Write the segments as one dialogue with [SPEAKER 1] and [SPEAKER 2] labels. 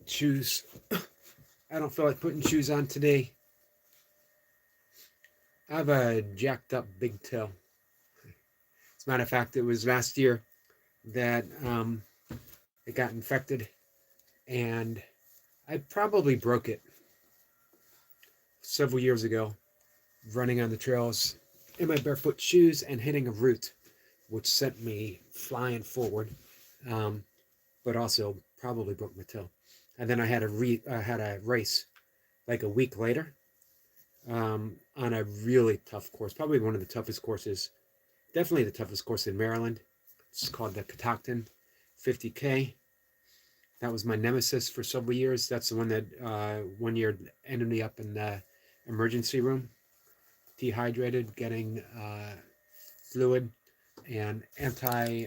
[SPEAKER 1] shoes. I don't feel like putting shoes on today. I have a jacked up big toe. As a matter of fact, it was last year that it got infected, and I probably broke it several years ago, running on the trails in my barefoot shoes and hitting a root, which sent me flying forward, um, but also probably broke my toe. And then I had a race like a week later, on a really tough course, probably one of the toughest courses, definitely the toughest course in Maryland. It's called the Catoctin 50K. That was my nemesis for several years. That's the one that one year ended me up in the emergency room, dehydrated, getting fluid and anti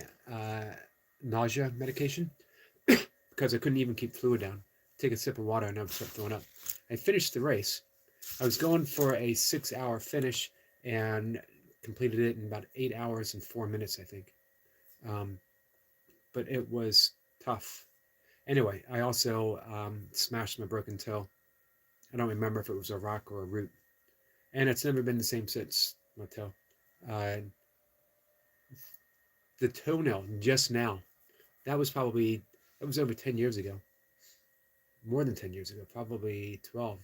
[SPEAKER 1] nausea medication because I couldn't even keep fluid down. Take a sip of water and I would start throwing up. I finished the race. I was going for a 6-hour finish and completed it in about 8 hours and 4 minutes, I think. Um, but it was tough. Anyway, I also smashed my broken toe. I don't remember if it was a rock or a root. And it's never been the same since, my toe. Uh, the toenail just now, that was over 10 years ago. More than 10 years ago, probably 12,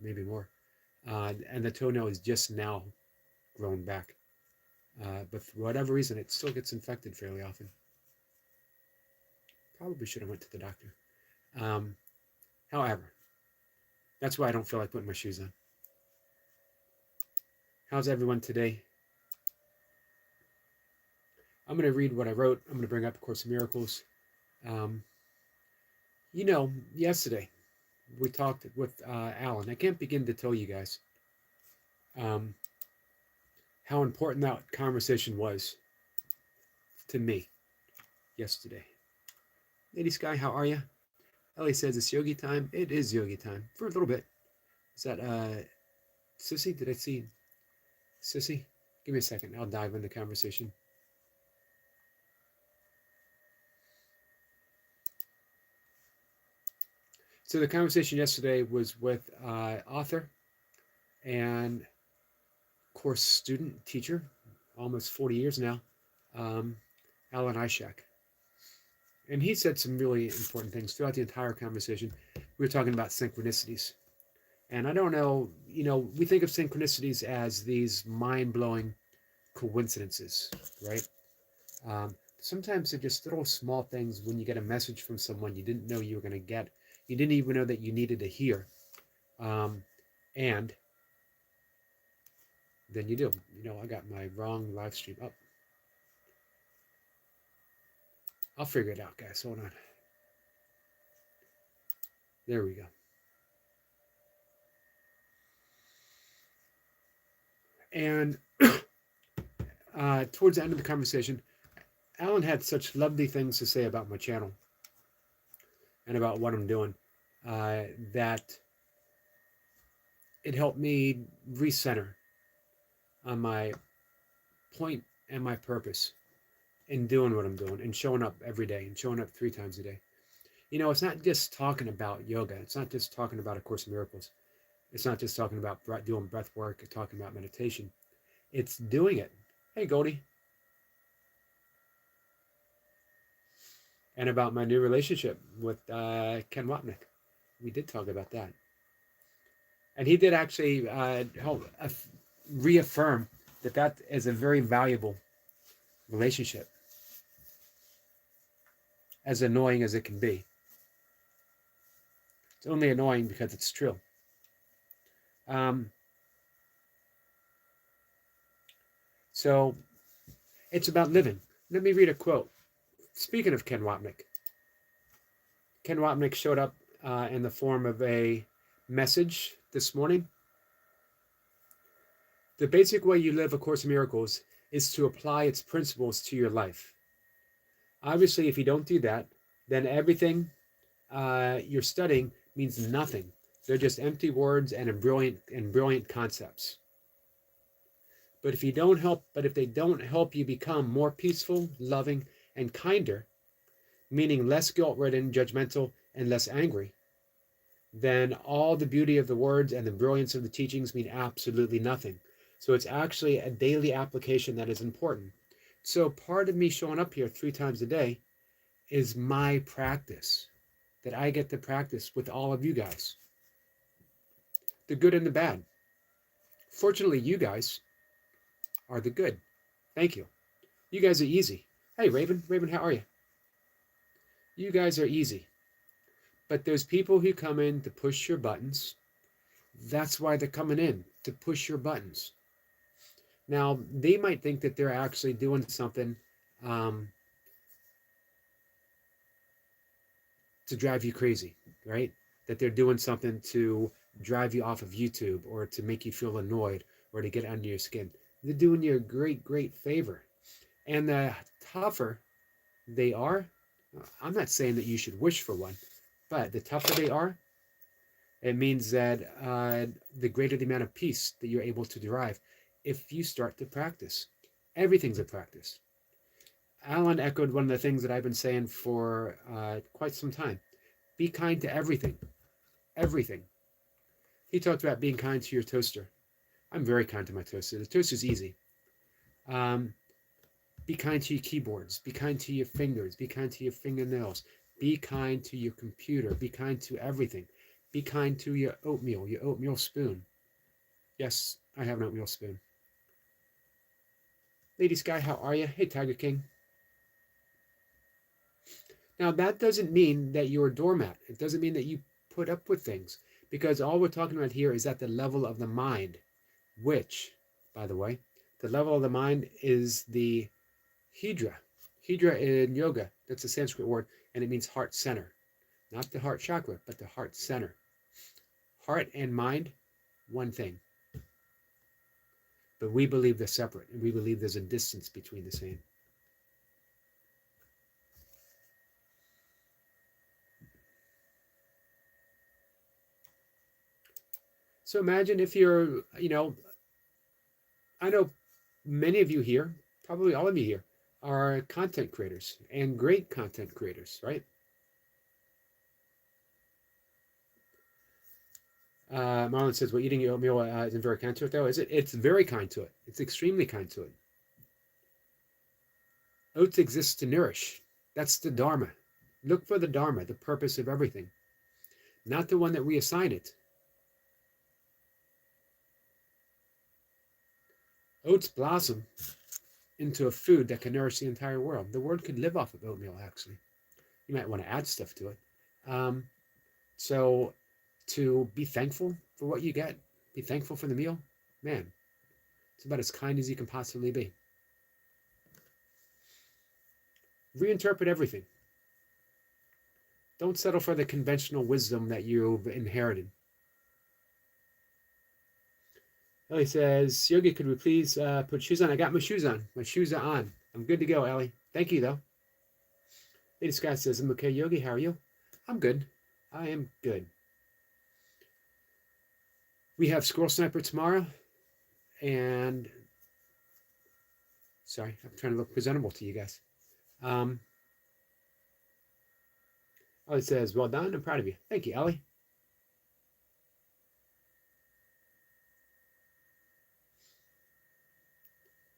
[SPEAKER 1] maybe more. And the toenail is just now grown back. But for whatever reason, it still gets infected fairly often. Probably should have went to the doctor. Um, However, that's why I don't feel like putting my shoes on. How's everyone today? I'm going to read what I wrote. I'm going to bring up A Course in Miracles. Um, Yesterday we talked with Alan. I can't begin to tell you guys um, how important that conversation was to me yesterday. Lady Sky, how are you? Ellie says it's yogi time. It is yogi time for a little bit. Is that Sissy? Did I see Sissy? Give me a second. I'll dive in the conversation. So the conversation yesterday was with author and course student, teacher, almost 40 years now, um, Alan Ishak. And he said some really important things throughout the entire conversation. We were talking about synchronicities. And I don't know, we think of synchronicities as these mind-blowing coincidences, right? Sometimes they're just little small things when you get a message from someone you didn't know you were going to get. You didn't even know that you needed to hear. And then you do. I got my wrong live stream up. I'll figure it out, guys. Hold on. There we go. And towards the end of the conversation, Alan had such lovely things to say about my channel and about what I'm doing that it helped me recenter on my point and my purpose in doing what I'm doing and showing up every day and showing up 3 times a day. It's not just talking about yoga. It's not just talking about A Course in Miracles. It's not just talking about doing breath work or talking about meditation. It's doing it. Hey, Goldie. And about my new relationship with Ken Wapnick. We did talk about that. And he did actually help reaffirm that is a very valuable relationship, as annoying as it can be. It's only annoying because it's true. So it's about living. Let me read a quote. Speaking of Ken Wapnick showed up in the form of a message this morning. The basic way you live A Course in Miracles is to apply its principles to your life. Obviously, if you don't do that, then everything you're studying means nothing. They're just empty words and brilliant concepts. But if they don't help you become more peaceful, loving, and kinder, meaning less guilt-ridden, judgmental, and less angry, then all the beauty of the words and the brilliance of the teachings mean absolutely nothing. So it's actually a daily application that is important. So part of me showing up here 3 times a day is my practice that I get to practice with all of you guys, the good and the bad. Fortunately, you guys are the good. Thank you. You guys are easy. Hey, Raven. Raven, how are you? You guys are easy. But there's people who come in to push your buttons. That's why they're coming in, to push your buttons. Now, they might think that they're actually doing something um, to drive you crazy, right? That they're doing something to drive you off of YouTube or to make you feel annoyed or to get under your skin. They're doing you a great, great favor. And the tougher they are, I'm not saying that you should wish for one, but the tougher they are, it means that the greater the amount of peace that you're able to derive if you start to practice. Everything's a practice. Alan echoed one of the things that I've been saying for quite some time. Be kind to everything. Everything. He talked about being kind to your toaster. I'm very kind to my toaster. The toaster's easy. Be kind to your keyboards. Be kind to your fingers. Be kind to your fingernails. Be kind to your computer. Be kind to everything. Be kind to your oatmeal spoon. Yes, I have an oatmeal spoon. Lady Sky, how are you? Hey, Tiger King. Now, that doesn't mean that you're a doormat. It doesn't mean that you put up with things, because all we're talking about here is at the level of the mind, which, by the way, the level of the mind is the Hidra. Hidra in yoga, that's a Sanskrit word, and it means heart center. Not the heart chakra, but the heart center. Heart and mind, one thing. But we believe they're separate, and we believe there's a distance between the same. So imagine if you're, I know many of you here, probably all of you here, are content creators and great content creators, right? Marlon says, well, eating your oatmeal isn't very kind to it, though, is it? It's very kind to it. It's extremely kind to it. Oats exist to nourish. That's the Dharma. Look for the Dharma, the purpose of everything, not the one that we assign it. Oats blossom into a food that can nourish the entire world. The world could live off of oatmeal, actually. You might want to add stuff to it. So to be thankful for what you get, be thankful for the meal, man, it's about as kind as you can possibly be. Reinterpret everything. Don't settle for the conventional wisdom that you've inherited. Ellie says, Yogi, could we please put shoes on? I got my shoes on. My shoes are on. I'm good to go, Ellie. Thank you, though. Lady Scott says, I'm okay. Yogi, how are you? I'm good. I am good. We have Squirrel Sniper tomorrow. And sorry, I'm trying to look presentable to you guys. Ellie says, well done. I'm proud of you. Thank you, Ellie.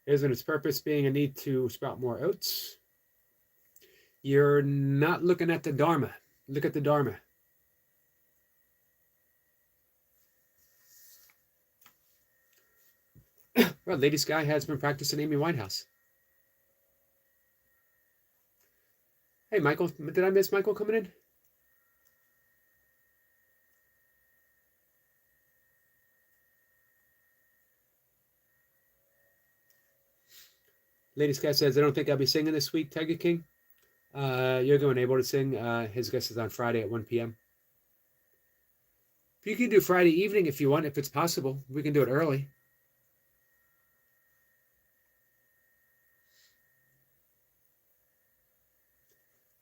[SPEAKER 1] Isn't its purpose being a need to sprout more oats? You're not looking at the Dharma. Look at the Dharma. Well, Lady Sky has been practicing Amy Winehouse. Hey, Michael. Did I miss Michael coming in? Lady Sky says, I don't think I'll be singing this week, Tiger King. You're going able to sing. His guest is on Friday at 1 p.m. You can do Friday evening if you want, if it's possible. We can do it early.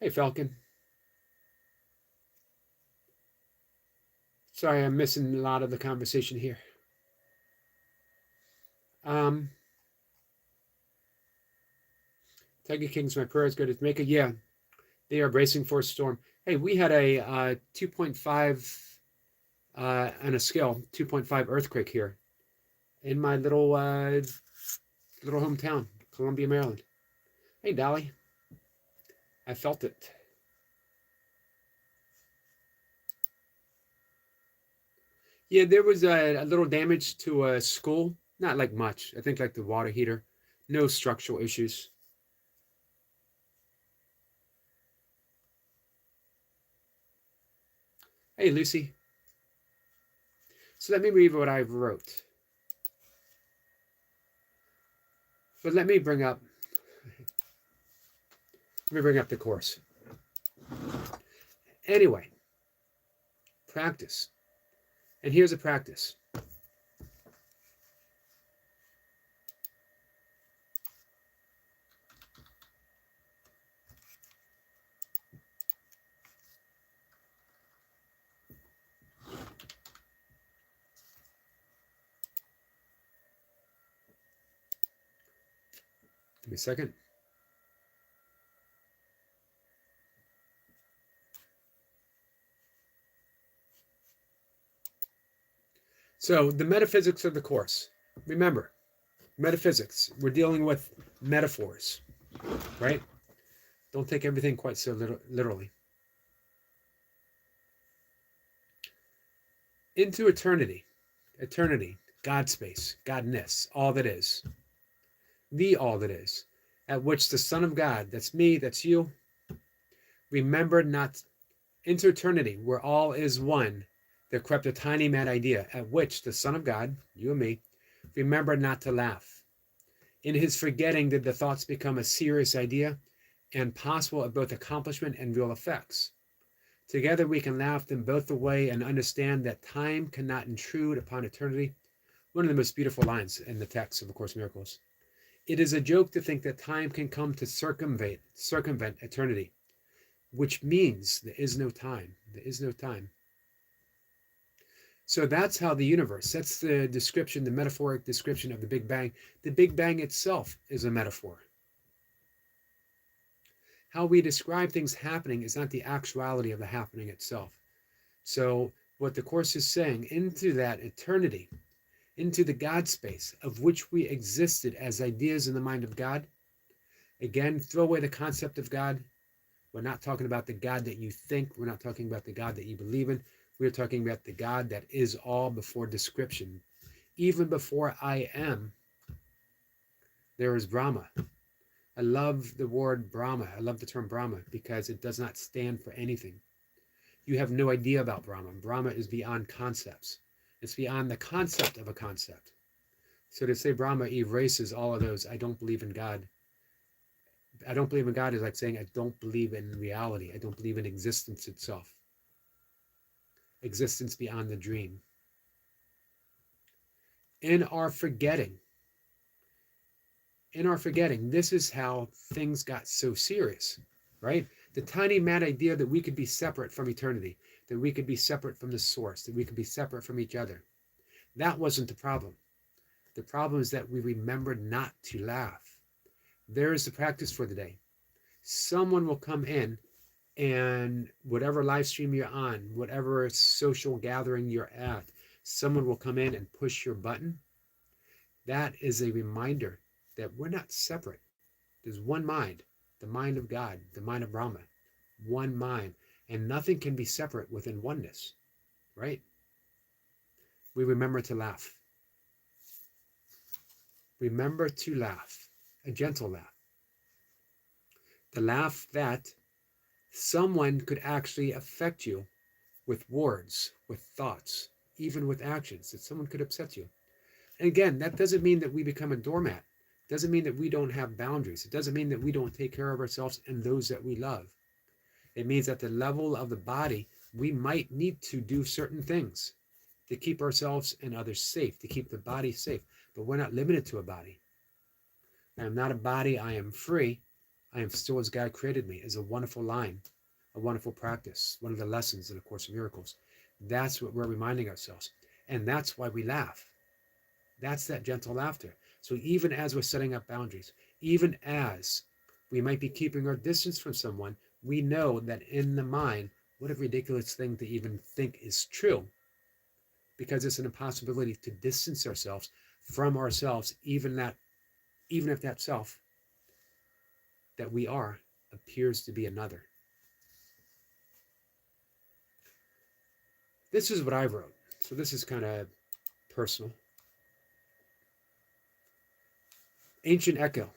[SPEAKER 1] Hey, Falcon. Sorry, I'm missing a lot of the conversation here. Tiger King's my prayer is good as Maker. Yeah, They are bracing for a storm. Hey, we had a 2.5 on a scale, 2.5 earthquake here in my little hometown, Columbia, Maryland. Hey, Dolly, I felt it. Yeah, there was a little damage to a school. Not like much. I think like the water heater. No structural issues. Hey, Lucy. So let me read what I wrote. But let me bring up the course. Anyway, practice. And here's a practice. Give me a second. So the metaphysics of the course. Remember, metaphysics. We're dealing with metaphors, right? Don't take everything quite so literally. Into eternity. Eternity. God space. Godness. All that is. The all that is. At which the Son of God, that's me, that's you, remember not into eternity, where all is one, there crept a tiny mad idea, at which the Son of God, you and me, remembered not to laugh. In his forgetting did the thoughts become a serious idea, and possible of both accomplishment and real effects. Together we can laugh them both away and understand that time cannot intrude upon eternity. One of the most beautiful lines in the text of A Course in Miracles. It is a joke to think that time can come to circumvent eternity, which means there is no time. There is no time. So that's how the universe, that's the description, the metaphoric description of the Big Bang. The Big Bang itself is a metaphor. How we describe things happening is not the actuality of the happening itself. So what the Course is saying, into that eternity, into the God space of which we existed as ideas in the mind of God. Again, throw away the concept of God. We're not talking about the God that you think. We're not talking about the God that you believe in. We're talking about the God that is all before description. Even before I am, there is Brahma. I love the word Brahma. I love the term Brahma because it does not stand for anything. You have no idea about Brahma. Brahma is beyond concepts. It's beyond the concept of a concept. So to say Brahma erases all of those, I don't believe in God. I don't believe in God is like saying I don't believe in reality. I don't believe in existence itself. Existence beyond the dream. In our forgetting, this is how things got so serious, right? The tiny mad idea that we could be separate from eternity, that we could be separate from the source, that we could be separate from each other. That wasn't the problem. The problem is that we remembered not to laugh. There is the practice for the day. Someone will come in and whatever live stream you're on, whatever social gathering you're at, someone will come in and push your button. That is a reminder that we're not separate. There's one mind, the mind of God, the mind of Brahma, one mind, and nothing can be separate within oneness, right? We remember to laugh. Remember to laugh, a gentle laugh. The laugh that someone could actually affect you with words, with thoughts, even with actions, that someone could upset you. And again, that doesn't mean that we become a doormat. It doesn't mean that we don't have boundaries. It doesn't mean that we don't take care of ourselves and those that we love. It means at the level of the body, we might need to do certain things to keep ourselves and others safe, to keep the body safe. But we're not limited to a body. I am not a body, I am free. I am still as God created me, is a wonderful line, a wonderful practice, one of the lessons in A Course in Miracles. That's what we're reminding ourselves. And that's why we laugh. That's that gentle laughter. So even as we're setting up boundaries, even as we might be keeping our distance from someone, we know that in the mind, what a ridiculous thing to even think is true, because it's an impossibility to distance ourselves from ourselves, even if that self that we are appears to be another. This is what I wrote. So this is kind of personal. Ancient echo.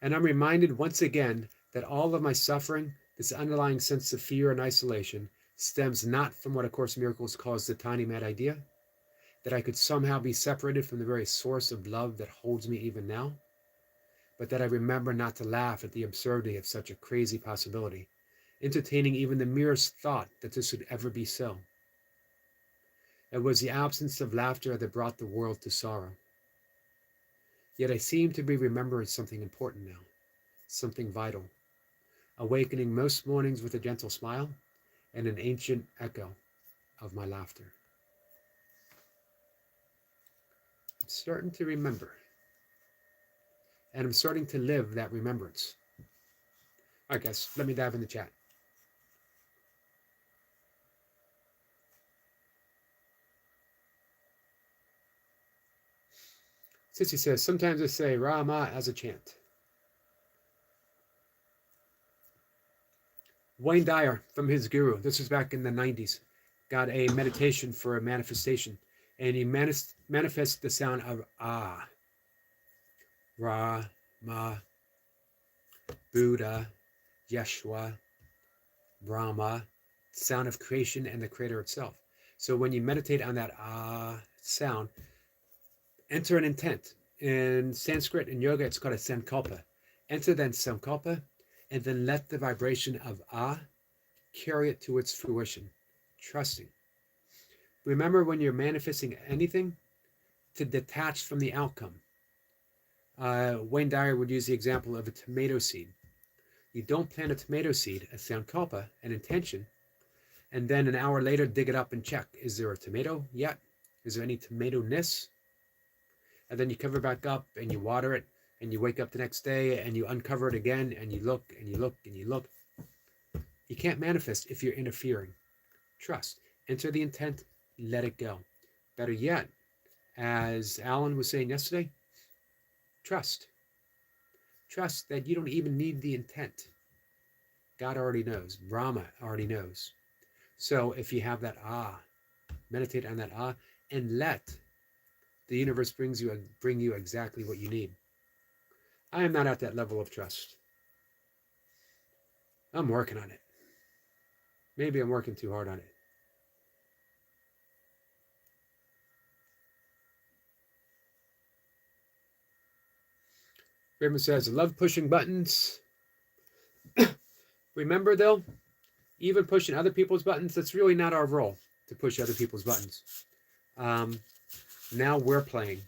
[SPEAKER 1] And I'm reminded once again that all of my suffering, this underlying sense of fear and isolation, stems not from what A Course in Miracles calls the tiny mad idea, that I could somehow be separated from the very source of love that holds me even now, but that I remember not to laugh at the absurdity of such a crazy possibility, entertaining even the merest thought that this would ever be so. It was the absence of laughter that brought the world to sorrow. Yet I seem to be remembering something important now, something vital, awakening most mornings with a gentle smile and an ancient echo of my laughter. I'm starting to remember, and I'm starting to live that remembrance. All right, guys, let me dive in the chat. Sissy says, sometimes I say Rama as a chant. Wayne Dyer, from his guru, this was back in the 90s, got a meditation for a manifestation, and he manifests the sound of Ah, Ra, Ma, Buddha, Yeshua, Brahma, sound of creation and the creator itself. So when you meditate on that Ah sound, enter an intent. In Sanskrit and yoga, it's called a sankalpa. Enter then sankalpa, and then let the vibration of Ah carry it to its fruition, trusting. Remember, when you're manifesting anything, to detach from the outcome. Wayne Dyer would use the example of a tomato seed. You don't plant a tomato seed, a sankalpa, an intention, and then an hour later dig it up and check, is there a tomato yet? Is there any tomato-ness? And then you cover it back up and you water it, and you wake up the next day and you uncover it again, and you look and you look and you look. You can't manifest if you're interfering. Trust. Enter the intent, let it go. Better yet, as Alan was saying yesterday, trust. Trust that you don't even need the intent. God already knows. Brahma already knows. So if you have that Ah, meditate on that Ah, and let the universe bring you exactly what you need. I am not at that level of trust. I'm working on it. Maybe I'm working too hard on it. Raymond says, I love pushing buttons. Remember, though, even pushing other people's buttons, that's really not our role, to push other people's buttons. Now we're playing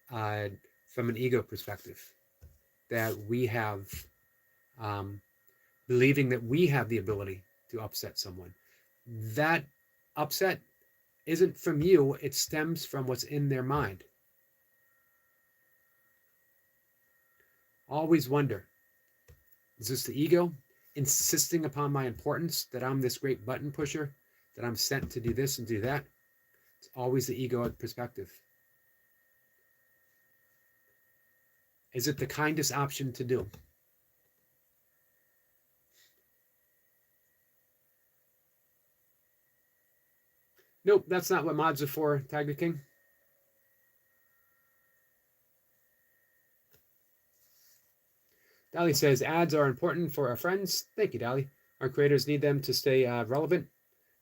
[SPEAKER 1] from an ego perspective, that we have, believing that we have the ability to upset someone. That upset isn't from you, it stems from what's in their mind. Always wonder, is this the ego insisting upon my importance, that I'm this great button pusher, that I'm sent to do this and do that? It's always the egoic perspective. Is it the kindest option to do? Nope, that's not what mods are for, Tiger King. Dali says, ads are important for our friends. Thank you, Dali. Our creators need them to stay relevant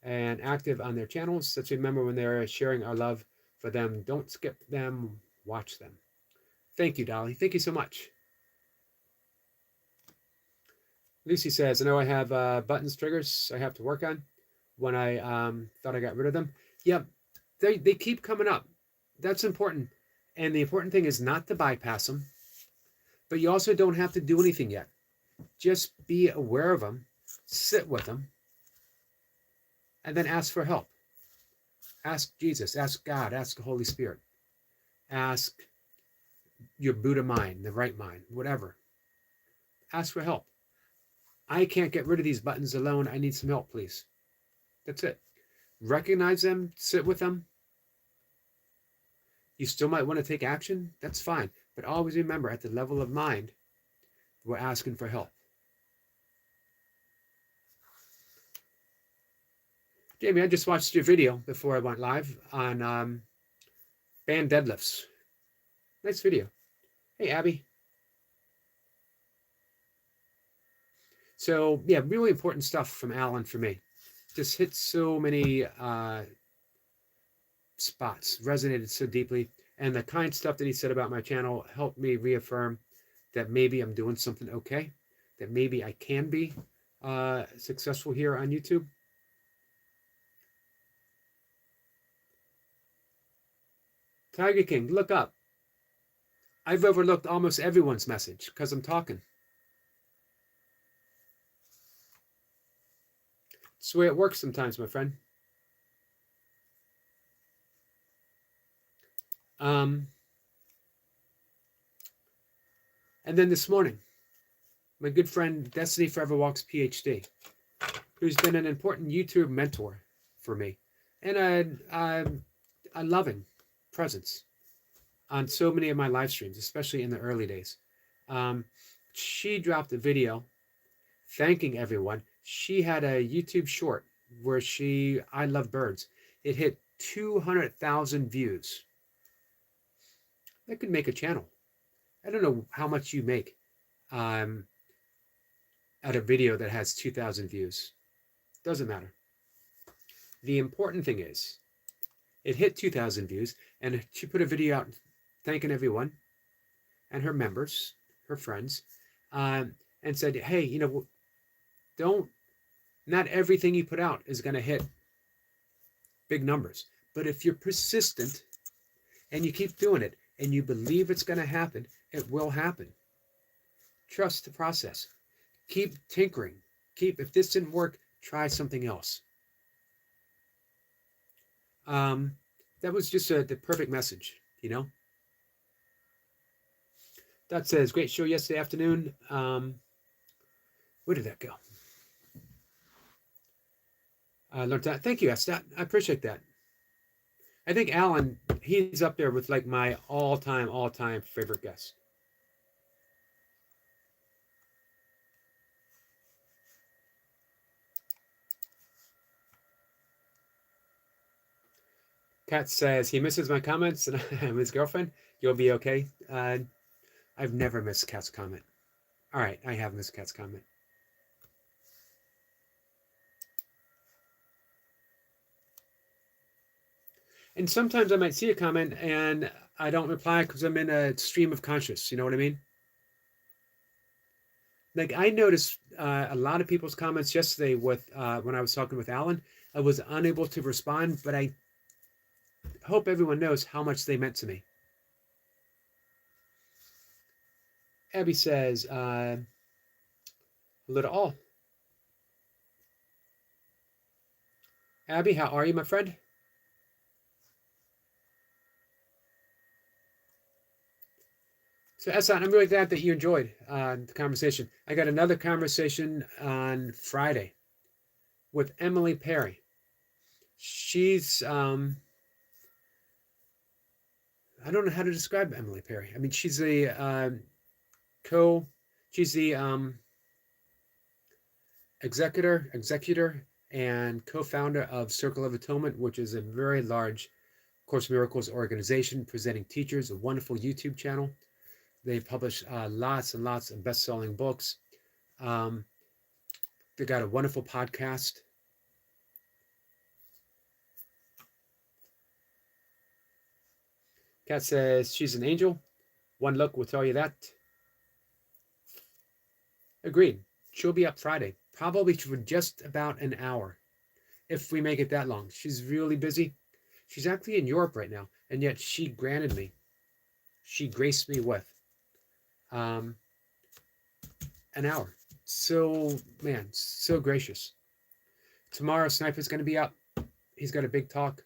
[SPEAKER 1] and active on their channels. Let's remember, when they're sharing our love for them, don't skip them, watch them. Thank you, Dolly. Thank you so much. Lucy says, I know I have buttons triggers I have to work on when I thought I got rid of them. Yep, they keep coming up. That's important. And the important thing is not to bypass them, but you also don't have to do anything yet. Just be aware of them, sit with them, and then ask for help. Ask Jesus, ask God, ask the Holy Spirit, ask your Buddha mind, the right mind, whatever. Ask for help. I can't get rid of these buttons alone. I need some help, please. That's it. Recognize them, sit with them. You still might want to take action. That's fine. But always remember, at the level of mind, we're asking for help. Jamie, I just watched your video before I went live on band deadlifts. Nice video. Hey, Abby. So, yeah, really important stuff from Alan for me. Just hit so many spots, resonated so deeply. And the kind stuff that he said about my channel helped me reaffirm that maybe I'm doing something okay, that maybe I can be successful here on YouTube. Tiger King, look up. I've overlooked almost everyone's message because I'm talking. It's the way it works sometimes, my friend. And then this morning, my good friend Destiny Forever Walks PhD, who's been an important YouTube mentor for me, and a loving presence on so many of my live streams, especially in the early days. She dropped a video thanking everyone. She had a YouTube short where I love birds. It hit 200,000 views. That could make a channel. I don't know how much you make at a video that has 2,000 views. Doesn't matter. The important thing is, it hit 2,000 views, and she put a video out thanking everyone and her members, her friends, and said, hey, you know, not everything you put out is going to hit big numbers. But if you're persistent and you keep doing it and you believe it's going to happen, it will happen. Trust the process. Keep tinkering. If this didn't work, try something else. That was just the perfect message, you know? That says, great show yesterday afternoon. Where did that go? Learned that. Thank you, Estat. I appreciate that. I think Alan, he's up there with like my all-time favorite guest. Kat says he misses my comments and I'm his girlfriend. You'll be okay. I've never missed Kat's comment. All right, I have missed Kat's comment. And sometimes I might see a comment and I don't reply because I'm in a stream of conscious. You know what I mean? Like I noticed a lot of people's comments yesterday with when I was talking with Alan. I was unable to respond, but I hope everyone knows how much they meant to me. Abby says, hello to all. Abby, how are you, my friend? So, Essan, I'm really glad that you enjoyed the conversation. I got another conversation on Friday with Emily Perry. She's, I don't know how to describe Emily Perry. I mean, she's the executor and co-founder of Circle of Atonement, which is a very large Course in Miracles organization presenting teachers, a wonderful YouTube channel. They publish lots and lots of best-selling books. They got a wonderful podcast. Kat says she's an angel. One look will tell you that. Agreed. She'll be up Friday, probably for just about an hour, if we make it that long. She's really busy. She's actually in Europe right now, and yet she graced me with an hour. So, man, so gracious. Tomorrow, Sniper's going to be up. He's got a big talk.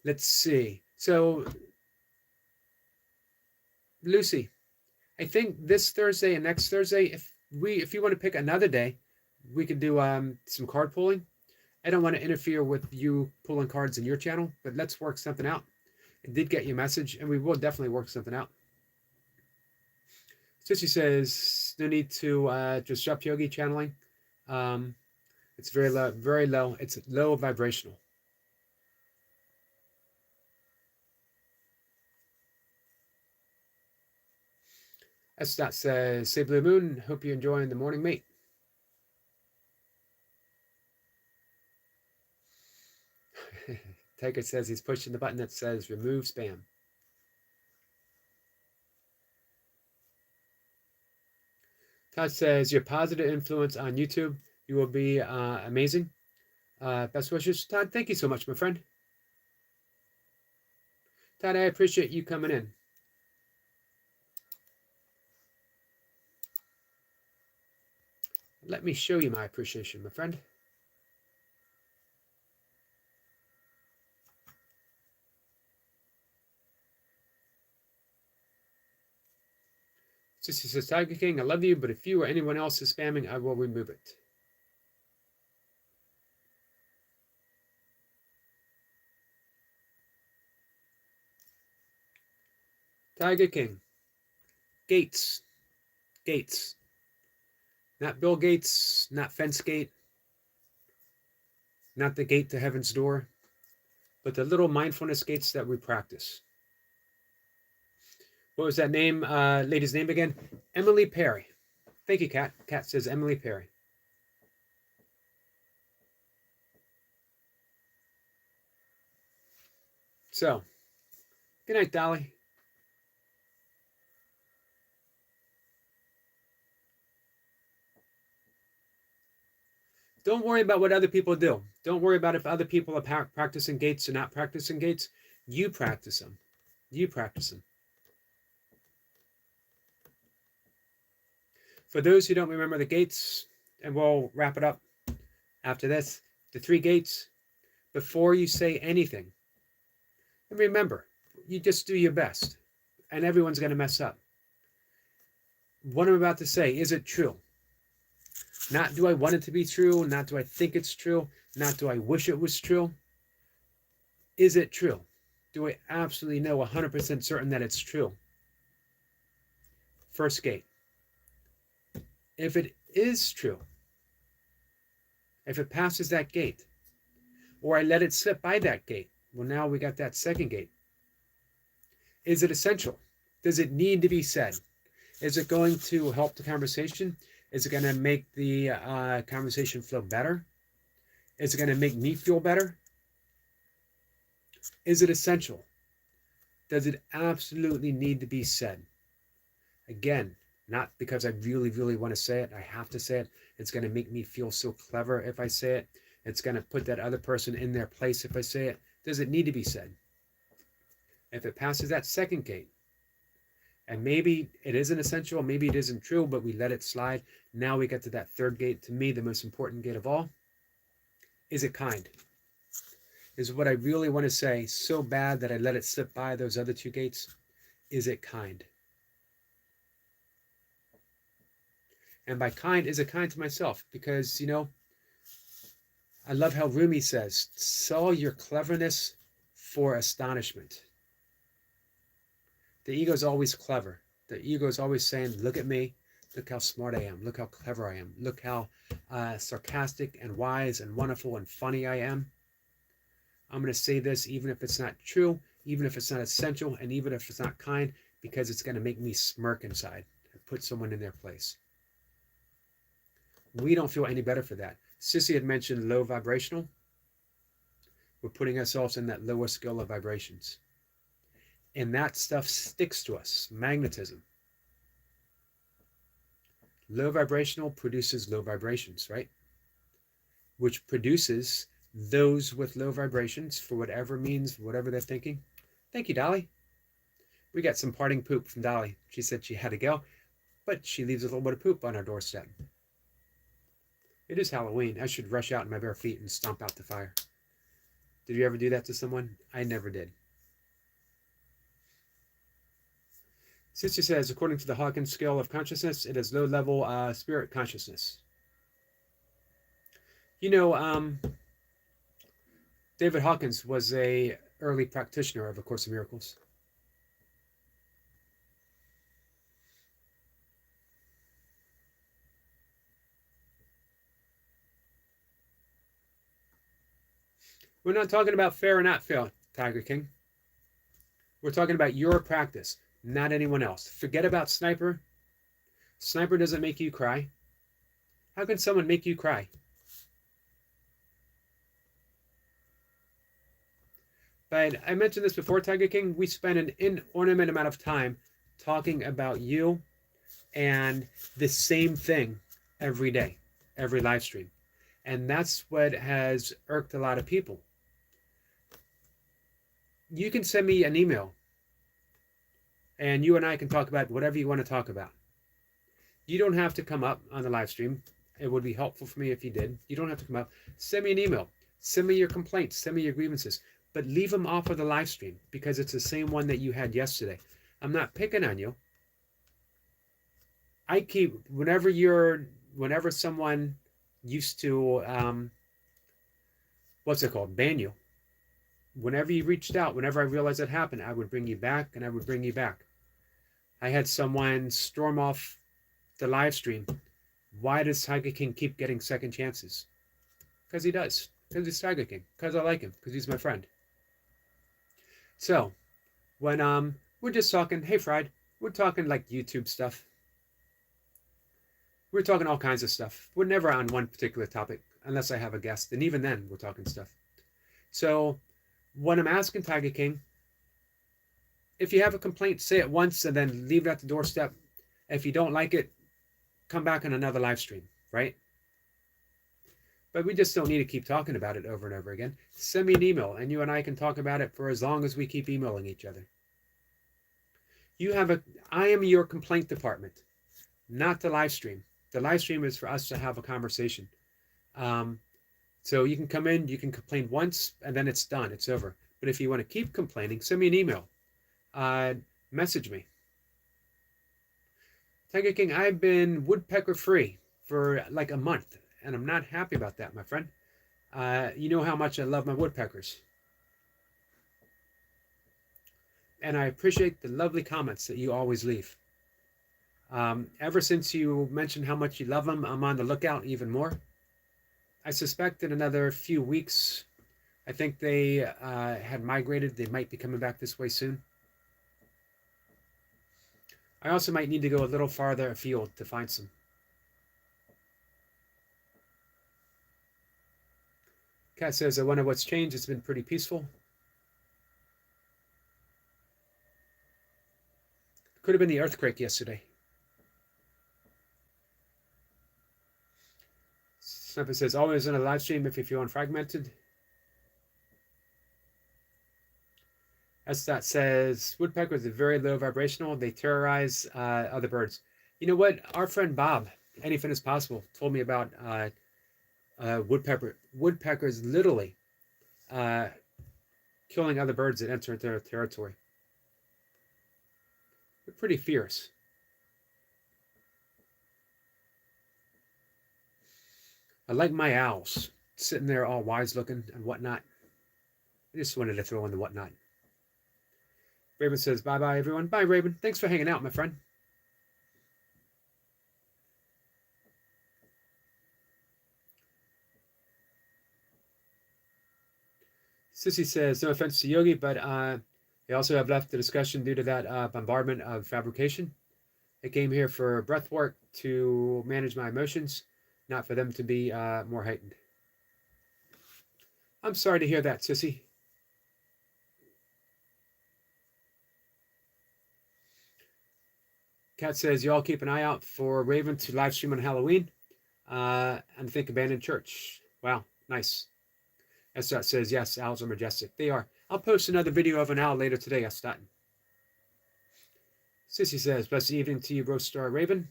[SPEAKER 1] Let's see. So, Lucy, I think this Thursday and next Thursday, if you want to pick another day, we could do some card pulling. I don't want to interfere with you pulling cards in your channel, but let's work something out. I did get your message, and we will definitely work something out. Sissy says, no need to disrupt Yogi channeling. It's very low, very low. It's low vibrational. S. Dot says, say Blue Moon, hope you're enjoying the morning mate. Tiger says he's pushing the button that says remove spam. Todd says, your positive influence on YouTube, you will be amazing. Best wishes. Todd, thank you so much, my friend. Todd, I appreciate you coming in. Let me show you my appreciation, my friend. Sissy says, Tiger King, I love you, but if you or anyone else is spamming, I will remove it. Tiger King. Gates. Gates. Not Bill Gates, not Fence Gate, not the gate to heaven's door, but the little mindfulness gates that we practice. What was that name, lady's name again? Emily Perry. Thank you, Kat. Kat says Emily Perry. So, good night, Dolly. Don't worry about what other people do. Don't worry about if other people are practicing gates or not practicing gates. You practice them. You practice them. For those who don't remember the gates, and we'll wrap it up after this, the 3 gates, before you say anything, and remember, you just do your best, and everyone's going to mess up. What I'm about to say, is it true? Not do I want it to be true, not do I think it's true, not do I wish it was true. Is it true? Do I absolutely know 100% certain that it's true? First gate. If it is true, if it passes that gate, or I let it slip by that gate, well, now we got that second gate. Is it essential? Does it need to be said? Is it going to help the conversation? Is it going to make the conversation flow better? Is it going to make me feel better? Is it essential? Does it absolutely need to be said? Again, not because I really, really want to say it. I have to say it. It's going to make me feel so clever if I say it. It's going to put that other person in their place if I say it. Does it need to be said? If it passes that second gate, and maybe it isn't essential, maybe it isn't true, but we let it slide. Now we get to that third gate, to me, the most important gate of all. Is it kind? Is what I really want to say so bad that I let it slip by those other 2 gates? Is it kind? And by kind, is it kind to myself? Because, you know, I love how Rumi says, sell your cleverness for astonishment. The ego is always clever. The ego is always saying, look at me. Look how smart I am. Look how clever I am. Look how sarcastic and wise and wonderful and funny I am. I'm going to say this even if it's not true, even if it's not essential, and even if it's not kind, because it's going to make me smirk inside and put someone in their place. We don't feel any better for that. Sissy had mentioned low vibrational. We're putting ourselves in that lower scale of vibrations. And that stuff sticks to us. Magnetism. Low vibrational produces low vibrations, right? Which produces those with low vibrations for whatever means, whatever they're thinking. Thank you, Dolly. We got some parting poop from Dolly. She said she had to go, but she leaves a little bit of poop on our doorstep. It is Halloween. I should rush out in my bare feet and stomp out the fire. Did you ever do that to someone? I never did. Sister says, according to the Hawkins scale of consciousness, it is low-level spirit consciousness. You know, David Hawkins was a early practitioner of A Course in Miracles. We're not talking about fair or not fair, Tiger King. We're talking about your practice, not anyone else. Forget about Sniper. Sniper doesn't make you cry. How can someone make you cry? But I mentioned this before, Tiger King. We spend an inordinate amount of time talking about you and the same thing every day, every live stream. And that's what has irked a lot of people. You can send me an email and you and I can talk about whatever you want to talk about. You don't have to come up on the live stream. It would be helpful for me if you did. You don't have to come up. Send me an email. Send me your complaints. Send me your grievances. But leave them off of the live stream because it's the same one that you had yesterday. I'm not picking on you. I keep, whenever someone used to, what's it called, ban you. Whenever you reached out, whenever I realized that happened, I would bring you back and I would bring you back. I had someone storm off the live stream. Why does Tiger King keep getting second chances? Because he does. Because he's Tiger King. Because I like him. Because he's my friend. So, when we're just talking, hey Fried, we're talking like YouTube stuff. We're talking all kinds of stuff. We're never on one particular topic unless I have a guest. And even then, we're talking stuff. So, when I'm asking Tiger King, if you have a complaint, say it once and then leave it at the doorstep. If you don't like it, come back on another live stream, right? But we just don't need to keep talking about it over and over again. Send me an email and you and I can talk about it for as long as we keep emailing each other. I am your complaint department, not the live stream. The live stream is for us to have a conversation. So you can come in, you can complain once, and then it's done. It's over. But if you want to keep complaining, send me an email. Message me. Tiger King, I've been woodpecker free for like a month, and I'm not happy about that, my friend. You know how much I love my woodpeckers. And I appreciate the lovely comments that you always leave. Ever since you mentioned how much you love them, I'm on the lookout even more. I suspect in another few weeks, I think they had migrated. They might be coming back this way soon. I also might need to go a little farther afield to find some. Kat says, I wonder what's changed. It's been pretty peaceful. Could have been the earthquake yesterday. Sniper says, always in a live stream if you feel unfragmented. S. says, woodpeckers are very low vibrational. They terrorize other birds. You know what? Our friend Bob, Anything is Possible, told me about woodpeckers literally killing other birds that enter their territory. They're pretty fierce. I like my owls sitting there all wise looking and whatnot. I just wanted to throw in the whatnot. Raven says, bye-bye, everyone. Bye, Raven. Thanks for hanging out, my friend. Sissy says, no offense to Yogi, but they also have left the discussion due to that bombardment of fabrication. I came here for breath work to manage my emotions, not for them to be more heightened. I'm sorry to hear that, Sissy. Kat says, you all keep an eye out for Raven to live stream on Halloween. And think abandoned church. Wow, nice. Estat says, yes, owls are majestic. They are. I'll post another video of an owl later today, Estat. Sissy says, blessed evening to you, Roast Star Raven.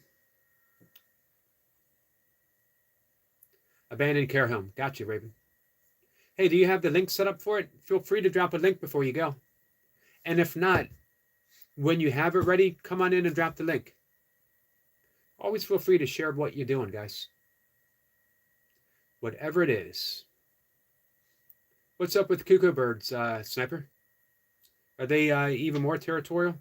[SPEAKER 1] Abandoned care home. Gotcha, Raven. Hey, do you have the link set up for it? Feel free to drop a link before you go. And if not, When you have it ready, come on in and drop the link. Always feel free to share what you're doing, guys. Whatever it is. What's up with cuckoo birds, Sniper? Are they even more territorial?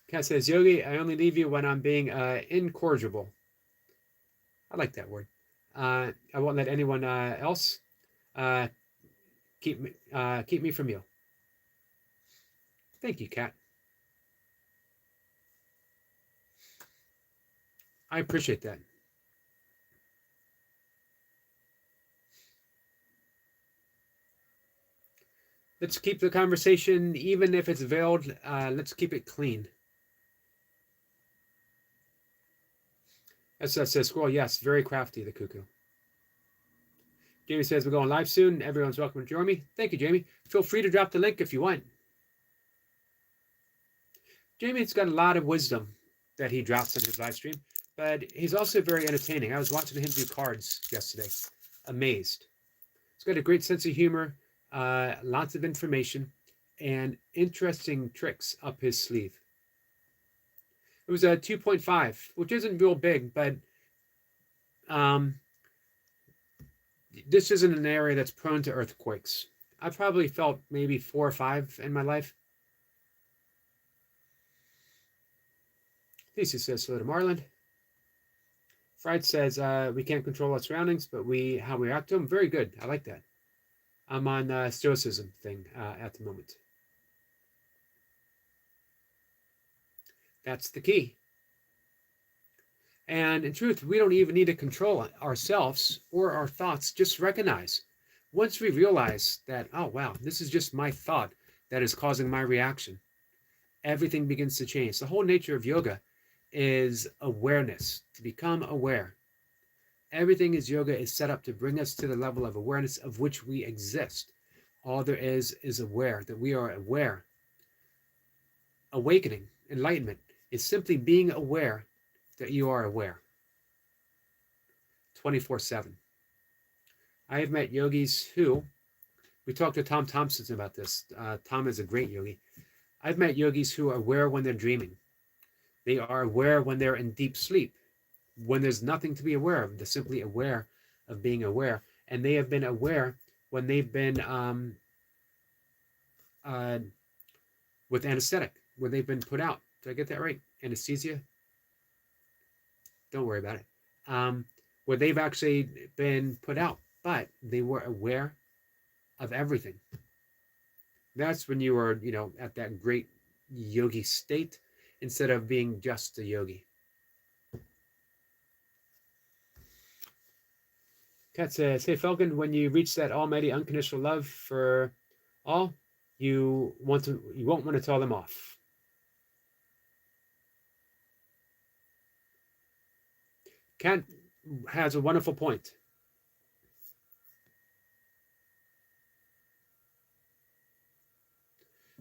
[SPEAKER 1] Cat says, Yogi, I only leave you when I'm being incorrigible. I like that word. I won't let anyone else uh, keep me from you. Thank you, Cat. I appreciate that. Let's keep the conversation, even if it's veiled, let's keep it clean. SS says, Squirrel, yes, very crafty, the cuckoo. Jamie says, we're going live soon. Everyone's welcome to join me. Thank you, Jamie. Feel free to drop the link if you want. Jamie's got a lot of wisdom that he drops in his live stream, but he's also very entertaining. I was watching him do cards yesterday. Amazed. He's got a great sense of humor, lots of information, and interesting tricks up his sleeve. It was a 2.5, which isn't real big, but this isn't an area that's prone to earthquakes. I probably felt maybe 4 or 5 in my life. Lisa says hello to Marlon. Fried says we can't control our surroundings, but how we react to them. Very good. I like that. I'm on stoicism thing at the moment. That's the key. And in truth, we don't even need to control ourselves or our thoughts. Just recognize. Once we realize that, oh, wow, this is just my thought that is causing my reaction, everything begins to change. The whole nature of yoga is awareness, to become aware. Everything is yoga is set up to bring us to the level of awareness of which we exist. All there is aware, that we are aware. Awakening, enlightenment, is simply being aware that you are aware. 24/7. I have met yogis who, we talked to Tom Thompson about this. Tom is a great yogi. I've met yogis who are aware when they're dreaming. They are aware when they're in deep sleep, when there's nothing to be aware of. They're simply aware of being aware. And they have been aware when they've been with anesthetic, when they've been put out. Did I get that right? Anesthesia? Don't worry about it. Where they've actually been put out, but they were aware of everything. That's when you are, at that great yogi state, instead of being just a yogi. Kat says, hey, Falcon, when you reach that almighty unconditional love for all, you won't want to tell them off. Kat has a wonderful point.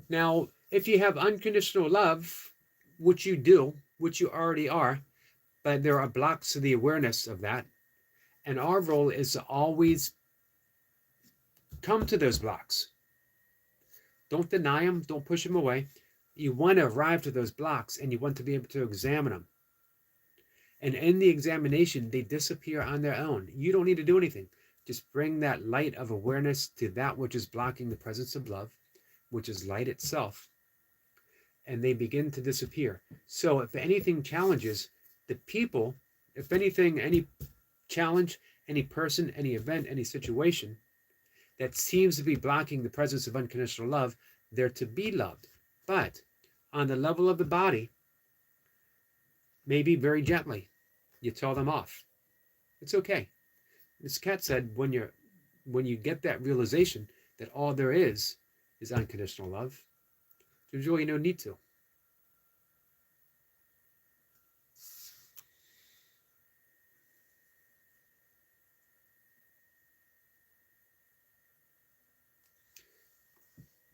[SPEAKER 1] Now, if you have unconditional love, which you do, which you already are, but there are blocks to the awareness of that, and our role is to always come to those blocks. Don't deny them. Don't push them away. You want to arrive to those blocks, and you want to be able to examine them. And in the examination, they disappear on their own. You don't need to do anything. Just bring that light of awareness to that which is blocking the presence of love, which is light itself, and they begin to disappear. So if anything challenges the people, if anything, any challenge, any person, any event, any situation that seems to be blocking the presence of unconditional love, they're to be loved. But on the level of the body, maybe very gently, you tell them off. It's okay. As Kat said, when you get that realization that all there is unconditional love, there's really no need to.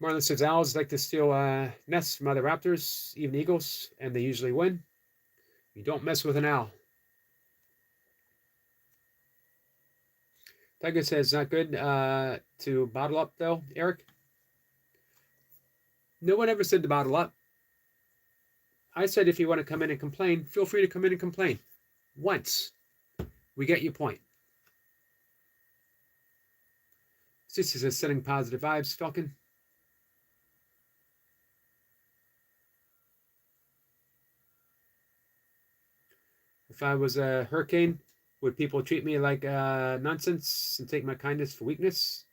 [SPEAKER 1] Marlon says, owls like to steal nests from other raptors, even eagles, and they usually win. You don't mess with an owl. Tiger says, not good to bottle up, though, Eric. No one ever said to bottle up. I said if you want to come in and complain, feel free to come in and complain. Once. We get your point. Sissy says, sending positive vibes, Falcon. If I was a hurricane, would people treat me like nonsense and take my kindness for weakness?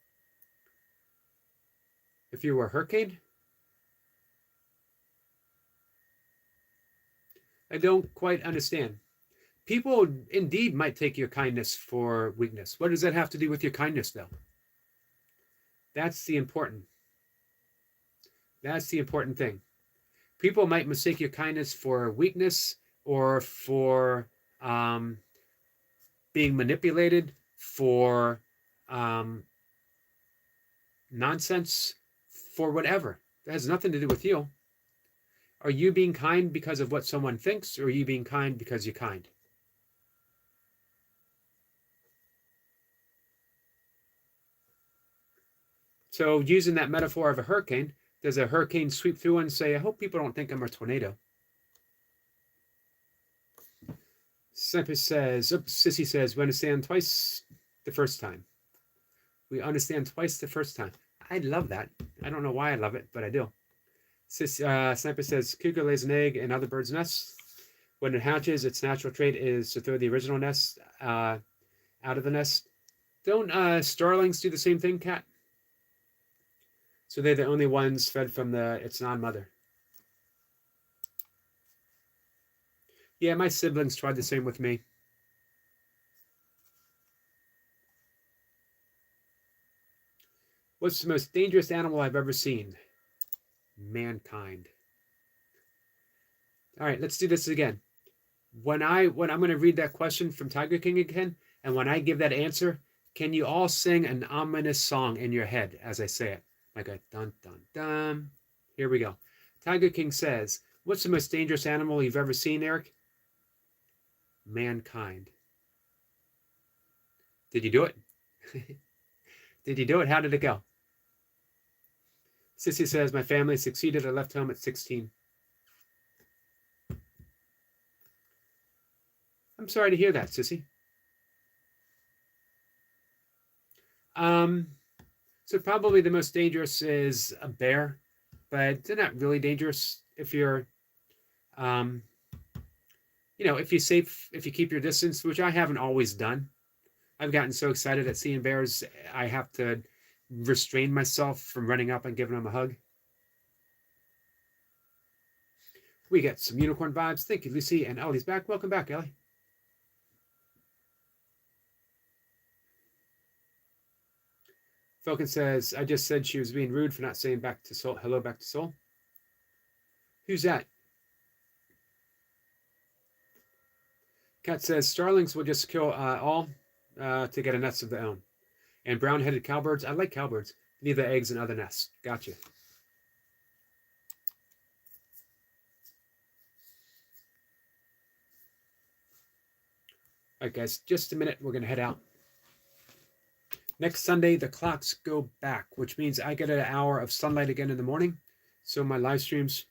[SPEAKER 1] If you were a hurricane? I don't quite understand. People indeed might take your kindness for weakness. What does that have to do with your kindness, though? That's the important thing. People might mistake your kindness for weakness or for being manipulated, for nonsense, for whatever. That has nothing to do with you. Are you being kind because of what someone thinks, or are you being kind because you're kind? So using that metaphor of a hurricane, does a hurricane sweep through and say, I hope people don't think I'm a tornado? Sissy says, we understand twice the first time. We understand twice the first time. I love that. I don't know why I love it, but I do. Sniper says, cougar lays an egg in other birds' nests. When it hatches, its natural trait is to throw the original nest out of the nest. Don't starlings do the same thing, Cat? So they're the only ones fed from its non-mother. Yeah, my siblings tried the same with me. What's the most dangerous animal I've ever seen? Mankind. All right, let's do this again. When I'm going to read that question from Tiger King again, and when I give that answer, can you all sing an ominous song in your head as I say it? Like a dun, dun, dun. Here we go. Tiger King says, what's the most dangerous animal you've ever seen, Eric? Mankind. Did you do it? Did you do it? How did it go? Sissy says, my family succeeded. I left home at 16. I'm sorry to hear that, Sissy. So probably the most dangerous is a bear, but they're not really dangerous if you're, if you keep your distance, which I haven't always done. I've gotten so excited at seeing bears, I have to restrain myself from running up and giving them a hug. We get some unicorn vibes. Thank you, Lucy. And Ellie's back. Welcome back, Ellie. Falcon says, I just said she was being rude for not saying back to Soul. Hello, back to Soul. Who's that? Cat says, starlings will just kill all to get a nest of their own. And brown-headed cowbirds. I like cowbirds. Leave their eggs in other nests. Gotcha. All right, guys, just a minute. We're going to head out. Next Sunday, the clocks go back, which means I get an hour of sunlight again in the morning. So my live streams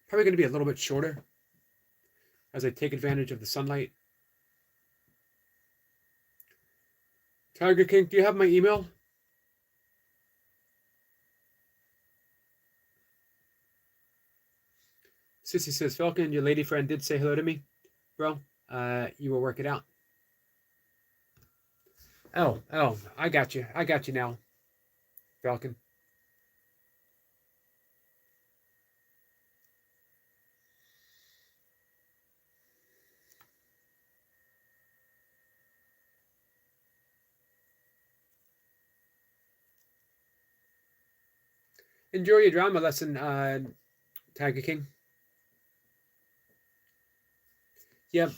[SPEAKER 1] probably going to be a little bit shorter as I take advantage of the sunlight. Tiger King, do you have my email? Sissy says, Falcon, your lady friend did say hello to me. Bro, you will work it out. Oh, I got you. I got you now, Falcon. Enjoy your drama lesson, Tiger King. Yep.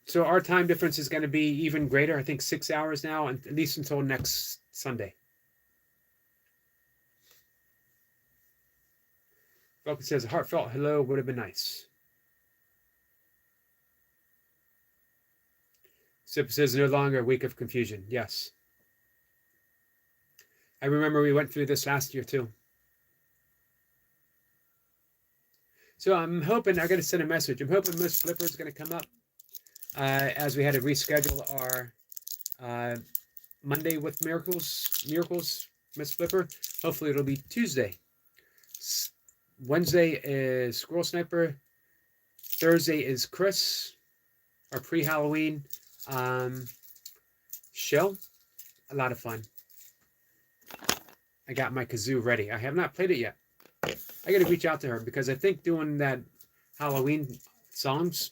[SPEAKER 1] So our time difference is going to be even greater. I think 6 hours now, and at least until next Sunday. Falcon says, a heartfelt hello would have been nice. Sip says no longer a week of confusion. Yes. I remember we went through this last year too. So I'm hoping, I got to send a message. I'm hoping Miss Flipper is going to come up as we had to reschedule our Monday with Miracles, Miss Flipper. Hopefully it'll be Tuesday. Wednesday is Squirrel Sniper. Thursday is Chris, our pre-Halloween show. A lot of fun. I got my kazoo ready. I have not played it yet. I got to reach out to her because I think doing that Halloween songs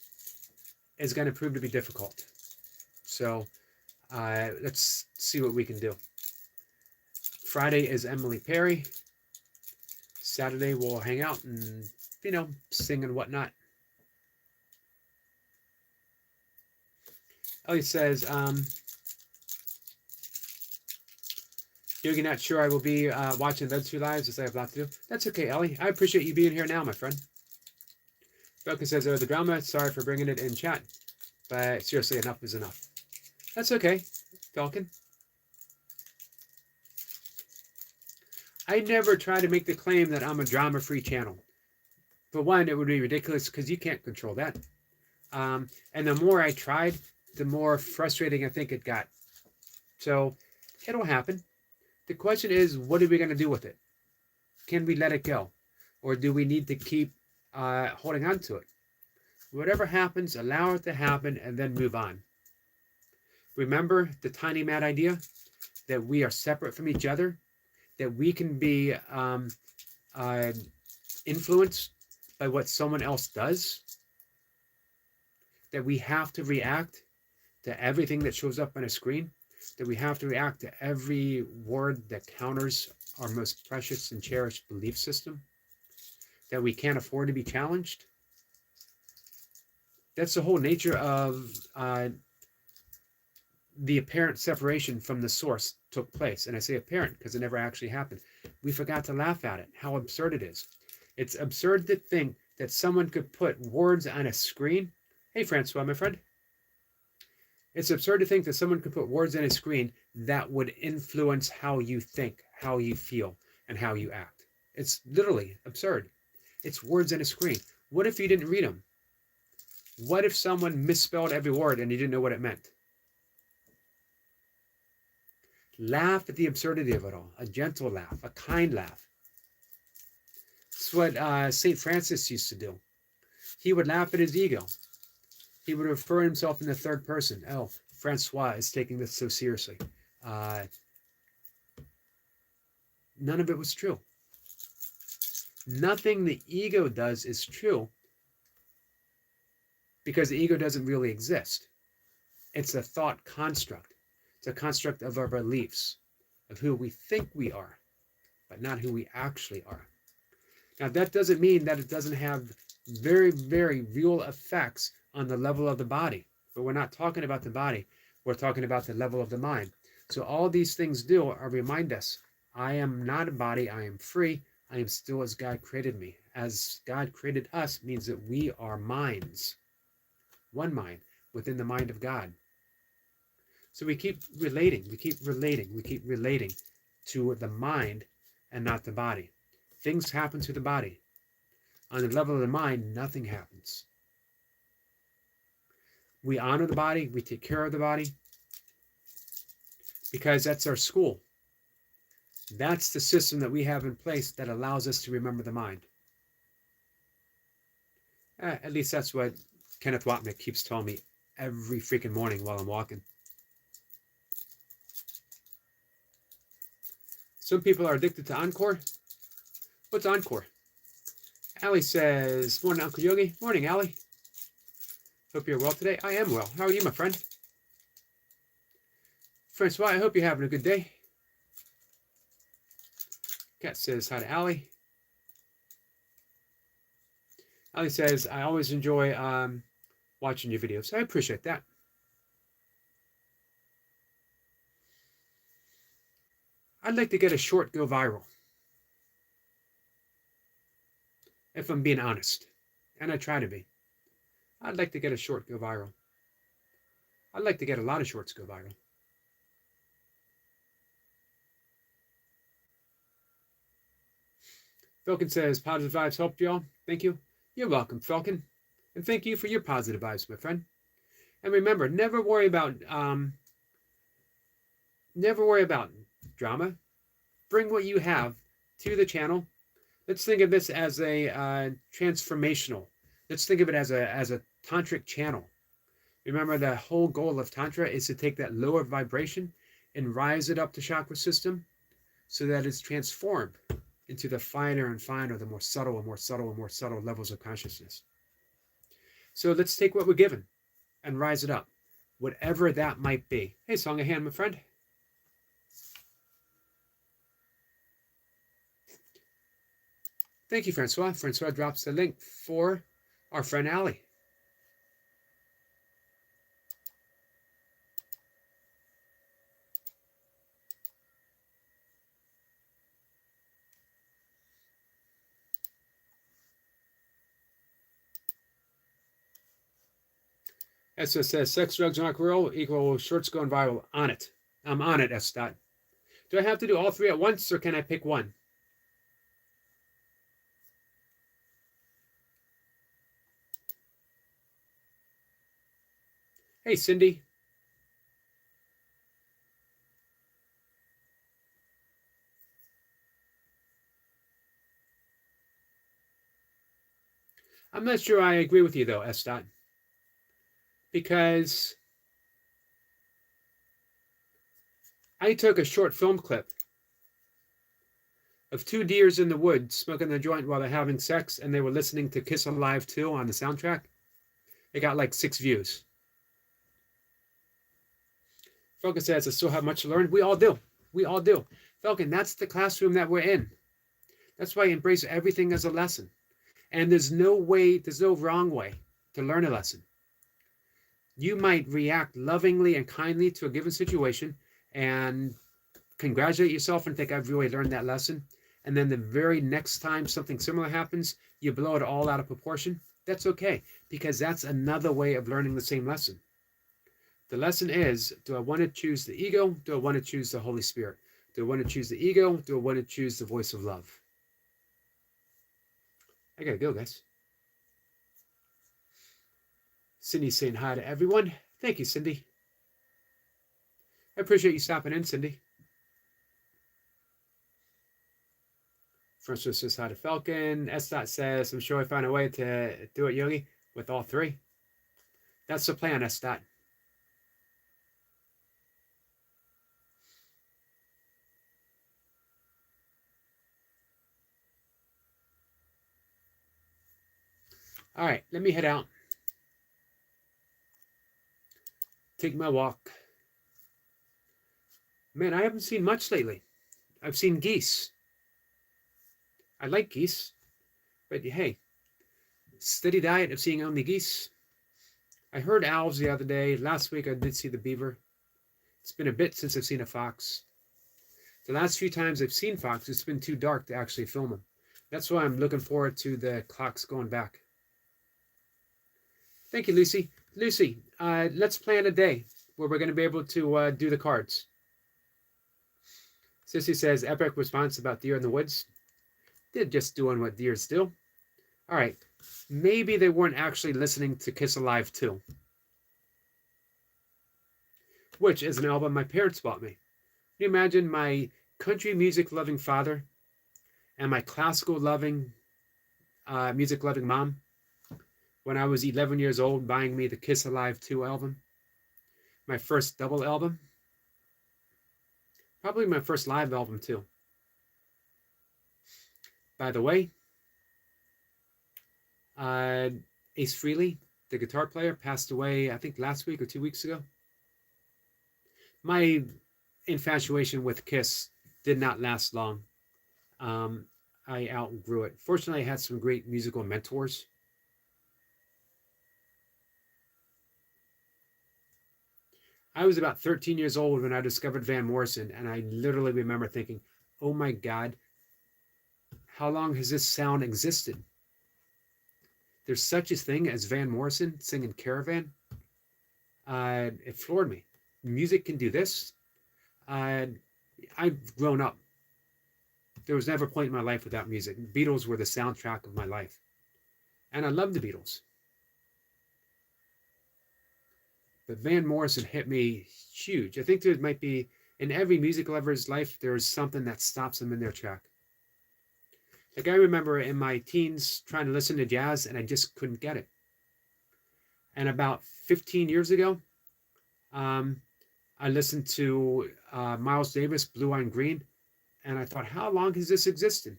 [SPEAKER 1] is going to prove to be difficult. So let's see what we can do. Friday is Emily Perry. Saturday we'll hang out and, sing and whatnot. Ellie says, Yogi, not sure I will be watching those 2 lives as I have a lot to do. That's okay, Ellie. I appreciate you being here now, my friend. Falcon says, the drama. Sorry for bringing it in chat. But seriously, enough is enough. That's okay, Falcon. I never try to make the claim that I'm a drama-free channel. For one, it would be ridiculous because you can't control that. And the more I tried, the more frustrating I think it got. So it'll happen. The question is, what are we going to do with it? Can we let it go? Or do we need to keep holding on to it? Whatever happens, allow it to happen and then move on. Remember the tiny mad idea that we are separate from each other, that we can be influenced by what someone else does, that we have to react to everything that shows up on a screen, that we have to react to every word that counters our most precious and cherished belief system, that we can't afford to be challenged. That's the whole nature of the apparent separation from the source took place. And I say apparent because it never actually happened. We forgot to laugh at it, how absurd it is. It's absurd to think that someone could put words on a screen. Hey, Francois, my friend. It's absurd to think that someone could put words on a screen that would influence how you think, how you feel, and how you act. It's literally absurd. It's words on a screen. What if you didn't read them? What if someone misspelled every word and you didn't know what it meant? Laugh at the absurdity of it all. A gentle laugh, a kind laugh. It's what St. Francis used to do. He would laugh at his ego. He would refer himself in the third person. Oh, Francois is taking this so seriously. None of it was true. Nothing the ego does is true because the ego doesn't really exist. It's a thought construct. It's a construct of our beliefs, of who we think we are, but not who we actually are. Now, that doesn't mean that it doesn't have very, very real effects on the level of the body. But we're not talking about the body. We're talking about the level of the mind. So all these things do are remind us, I am not a body. I am free. I am still as God created me. As God created us means that we are minds. One mind within the mind of God. So we keep relating. We keep relating to the mind and not the body. Things happen to the body. On the level of the mind, nothing happens. We honor the body. We take care of the body because that's our school. That's the system that we have in place that allows us to remember the mind. At least that's what Kenneth Wapnick keeps telling me every freaking morning while I'm walking. Some people are addicted to Encore. What's Encore? Allie says, morning, Uncle Yogi. Morning, Allie. Hope you're well today. I am well. How are you, my friend? Francois, I hope you're having a good day. Kat says hi to Allie. Allie says, I always enjoy watching your videos. I appreciate that. I'd like to get a short go viral. If I'm being honest. And I try to be. I'd like to get a short go viral. I'd like to get a lot of shorts go viral. Falcon says, positive vibes helped y'all. Thank you. You're welcome, Falcon. And thank you for your positive vibes, my friend. And remember, never worry about drama. Bring what you have to the channel. Let's think of this as a transformational. Let's think of it as a tantric channel. Remember, the whole goal of Tantra is to take that lower vibration and rise it up the chakra system so that it's transformed into the finer and finer, the more subtle and more subtle and more subtle levels of consciousness. So let's take what we're given and rise it up, whatever that might be. Hey, Song of Hand, my friend. Thank you, Francois. Francois drops the link for our friend Allie. Esther says, sex, drugs, and rock and roll equal shorts going viral. On it. I'm on it, S. Dot. Do I have to do all three at once, or can I pick one? Hey, Cindy. I'm not sure I agree with you, though, S. Dot. Because I took a short film clip of two deers in the woods smoking the joint while they're having sex, and they were listening to Kiss Alive 2 on the soundtrack. It got like 6 views. Falcon says, I still have much to learn. We all do. We all do. Falcon, that's the classroom that we're in. That's why I embrace everything as a lesson. And there's no wrong way to learn a lesson. You might react lovingly and kindly to a given situation and congratulate yourself and think, I've really learned that lesson. And then the very next time something similar happens, you blow it all out of proportion. That's okay, because that's another way of learning the same lesson. The lesson is, do I want to choose the ego? Do I want to choose the Holy Spirit? Do I want to choose the ego? Do I want to choose the voice of love? I gotta go, guys. Cindy's saying hi to everyone. Thank you, Cindy. I appreciate you stopping in, Cindy. Francis says hi to Falcon. S. Dot says, I'm sure I found a way to do it, Yogi, with all three. That's the plan, S. Dot. All right, let me head out. Take my walk. Man, I haven't seen much lately. I've seen geese. I like geese, but hey, steady diet of seeing only geese. I heard owls the other day. Last week I did see the beaver. It's been a bit since I've seen a fox. The last few times I've seen fox, it's been too dark to actually film them. That's why I'm looking forward to the clocks going back. Thank you, Lucy. Lucy, let's plan a day where we're going to be able to do the cards. Sissy says, epic response about deer in the woods. They're just doing what deers do. All right, maybe they weren't actually listening to Kiss Alive 2, which is an album my parents bought me. Can you imagine my country music loving father and my classical loving, music loving mom, when I was 11 years old, buying me the Kiss Alive 2 album, my first double album, probably my first live album too. By the way, Ace Frehley, the guitar player, passed away, I think last week or 2 weeks ago. My infatuation with Kiss did not last long. I outgrew it. Fortunately, I had some great musical mentors. I was about 13 years old when I discovered Van Morrison, and I literally remember thinking, oh my God, how long has this sound existed? There's such a thing as Van Morrison singing Caravan? It floored me. Music can do this. Uh, I've grown up. There was never a point in my life without music. Beatles were the soundtrack of my life. And I love the Beatles. But Van Morrison hit me huge. I think there might be, in every music lover's life, there's something that stops them in their track. Like I remember in my teens trying to listen to jazz and I just couldn't get it. And about 15 years ago, um, I listened to Miles Davis, Blue on Green, and I thought, how long has this existed?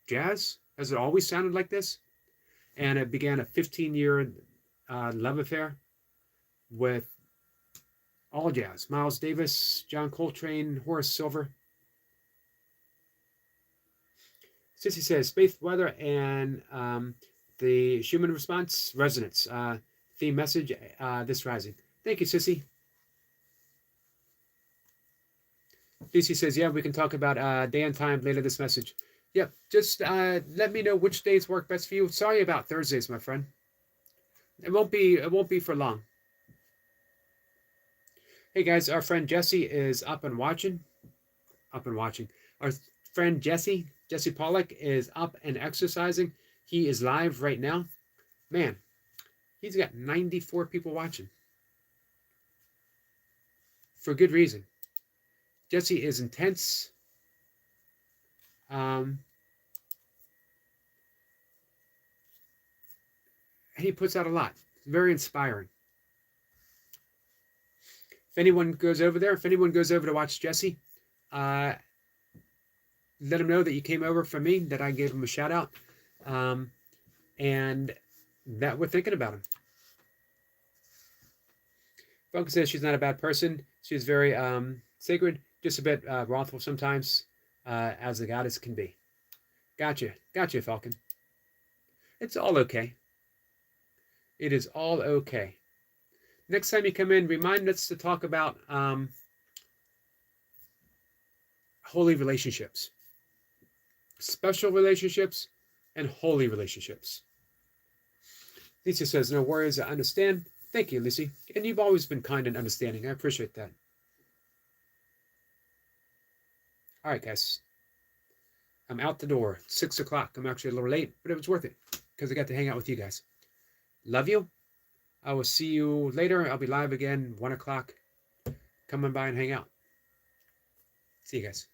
[SPEAKER 1] Jazz? Has it always sounded like this? And it began a 15-year love affair with all jazz. Miles Davis, John Coltrane, Horace Silver. Sissy says, space weather and the Schumann response, resonance. Theme message, this rising. Thank you, Sissy. Lucy says, yeah, we can talk about day and time later this message. Yep, just let me know which days work best for you. Sorry about Thursdays, my friend. It won't be for long. Hey guys, our friend Jesse is up and watching. Our friend Jesse Pollock is up and exercising. He is live right now. Man, he's got 94 people watching. For good reason. Jesse is intense. He puts out a lot. It's very inspiring. If anyone goes over to watch Jesse, let him know that you came over from me, that I gave him a shout out, and that we're thinking about him. Focus says she's not a bad person. She's very sacred, just a bit wrathful sometimes, as the goddess can be. Gotcha, Falcon. It's all okay. It is all okay. Next time you come in, remind us to talk about holy relationships, special relationships, and holy relationships. Lisa says, no worries, I understand. Thank you, Lucy. And you've always been kind and understanding. I appreciate that. All right, guys. I'm out the door. 6 o'clock. I'm actually a little late, but it was worth it because I got to hang out with you guys. Love you. I will see you later. I'll be live again, 1 o'clock. Come on by and hang out. See you guys.